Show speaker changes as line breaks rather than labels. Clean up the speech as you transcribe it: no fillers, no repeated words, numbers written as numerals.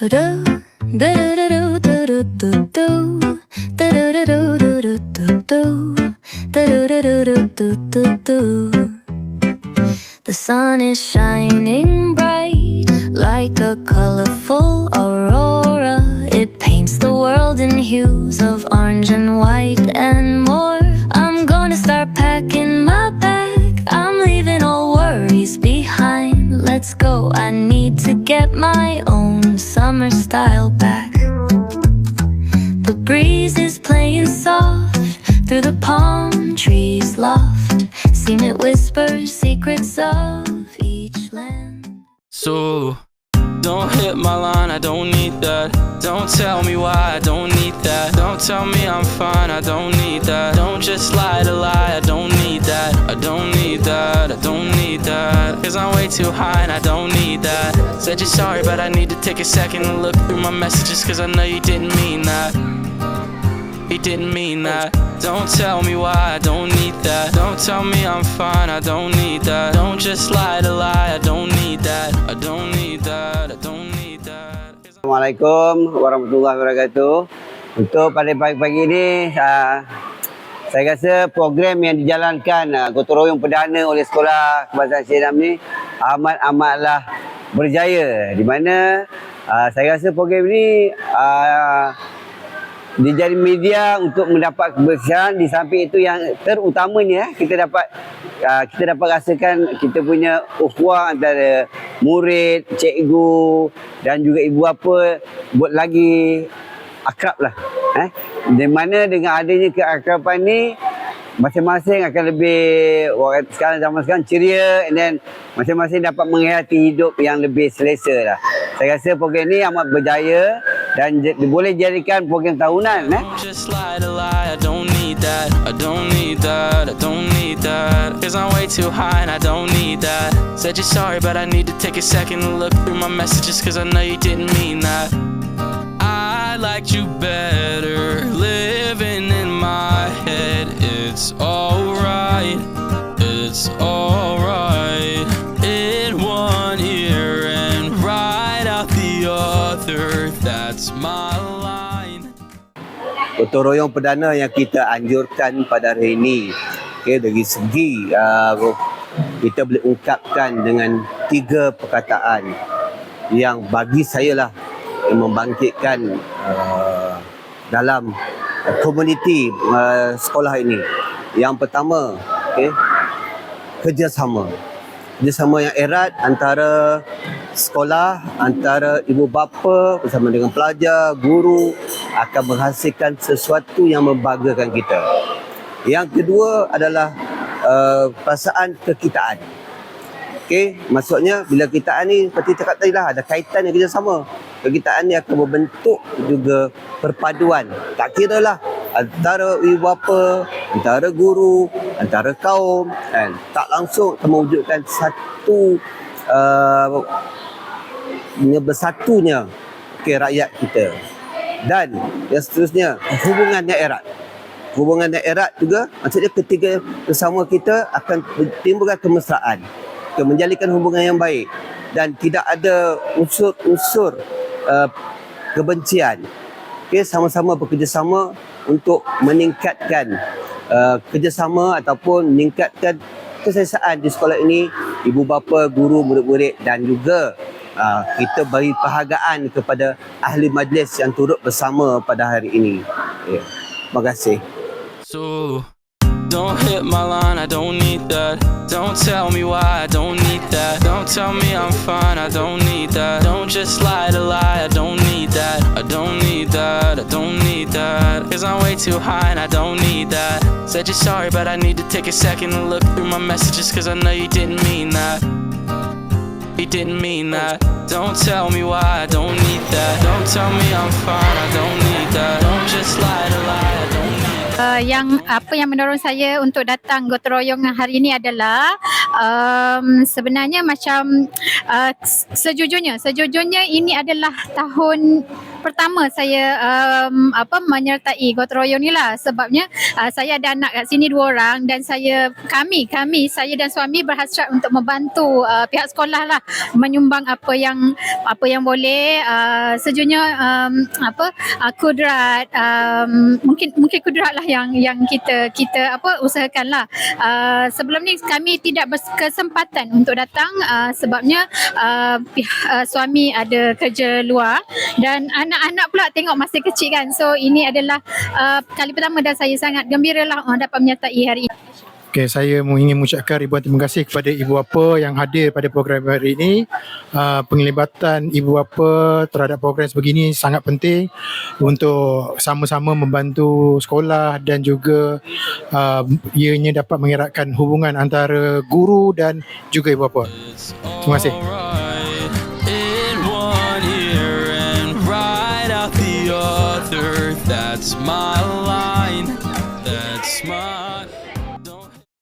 The sun is shining bright like a colorful aurora. It paints the world in hues of orange and white and more. I'm gonna start packing my bag. I'm leaving all worries behind. Let's go, I need to get my own summer style back. The breeze is playing soft through the palm trees loft. Seen it whisper secrets of each land.
So, don't hit my line, I don't need that. Don't tell me why, I don't need that. Don't tell me I'm fine, I don't need that. Don't just lie to lie, I don't need that. I don't need that, I don't need that. Cause I'm way too high and I don't need that. Said you're sorry, but I need to take a second and look through my messages, cause I know you didn't mean that. He didn't mean that. Don't tell me why, I don't need that. Don't tell me I'm fine, I don't need that. Don't just lie to lie, I don't need that. I don't need that, I don't need that.
Assalamualaikum warahmatullahi wabarakatuh. Untuk pada pagi-pagi ini, saya rasa program yang dijalankan gotong royong perdana oleh Sekolah Kebangsaan Syed Hamid ni amatlah berjaya. Di mana saya rasa program ini dia jadi media untuk mendapat kebersihan. Di samping itu yang terutamanya kita dapat rasakan kita punya ukhuwah antara murid, cikgu dan juga ibu bapa buat lagi akrab lah. Di mana dengan adanya keakraban ni masing-masing akan lebih zaman sekarang ceria, and then masing-masing dapat menghayati hidup yang lebih selesa lah. Saya rasa program ni amat berjaya dan boleh dijadikan program tahunan.
Just lie to lie, I don't need that. I don't need that, I don't need that. Cause I'm way too high and I don't need that. Said you're sorry, but I need to take a second and look through my messages, cause I know you didn't mean that. I liked you better living in my head. It's alright, it's alright. In one ear and right out the other, that's my line.
Gotong royong perdana yang kita anjurkan pada hari ini, dari segi kita boleh ungkapkan dengan 3 perkataan yang bagi saya lah yang membangkitkan dalam komuniti sekolah ini. Yang pertama, kerjasama yang erat antara sekolah, antara ibu bapa bersama dengan pelajar, guru akan menghasilkan sesuatu yang membanggakan kita. Yang kedua adalah perasaan kekitaan. Maksudnya bila kitaan ni seperti cakap tadi lah, ada kaitan yang kerjasama. Kekitaan ni akan membentuk juga perpaduan. Tak kira lah antara ibu bapa, antara guru, antara kaum, kan? Tak langsung akan mewujudkan satu bersatunya rakyat kita. Dan yang seterusnya, hubungan yang erat juga, maksudnya ketiga bersama kita akan timbulkan kemesraan, menjalinkan hubungan yang baik dan tidak ada unsur-unsur kebencian. Sama-sama bekerjasama untuk meningkatkan kerjasama ataupun meningkatkan keselesaan di sekolah ini, ibu bapa, guru, murid-murid, dan juga kita beri penghargaan kepada ahli majlis yang turut bersama pada hari ini. Terima kasih.
So, don't hit my line, I don't need that. Don't tell me why, I don't need that. Don't tell me I'm fine, I don't need that. Don't just lie to lie, I don't need that. I don't need that, I don't need that. Cause I'm way too high and I don't need that. Said you're sorry, but I need to take a second and look through my messages, cause I know you didn't mean that. He didn't mean that. Don't tell me why, I don't need that. Don't tell me I'm fine, I don't need that. Don't just lie to lie, I don't need that.
Apa yang mendorong saya untuk datang gotong royong hari ini adalah sebenarnya macam sejujurnya ini adalah tahun pertama saya menyertai gotong royong ni lah, sebabnya saya ada anak kat sini 2 orang dan saya dan suami berhasrat untuk membantu pihak sekolah lah, menyumbang apa yang boleh, sejujurnya kudrat, mungkin kudrat lah yang kita usahakan lah. Sebelum ni kami tidak berkesempatan untuk datang, sebabnya suami ada kerja luar dan anak-anak pula tengok masih kecil kan. So ini adalah kali pertama dan saya sangat gembira lah dapat menyertai hari ini.
Okay, saya ingin mengucapkan ribuan terima kasih kepada ibu bapa yang hadir pada program hari ini. Penglibatan ibu bapa terhadap program sebegini sangat penting untuk sama-sama membantu sekolah dan juga ianya dapat mengeratkan hubungan antara guru dan juga ibu bapa. Terima kasih.
That's my line. That's my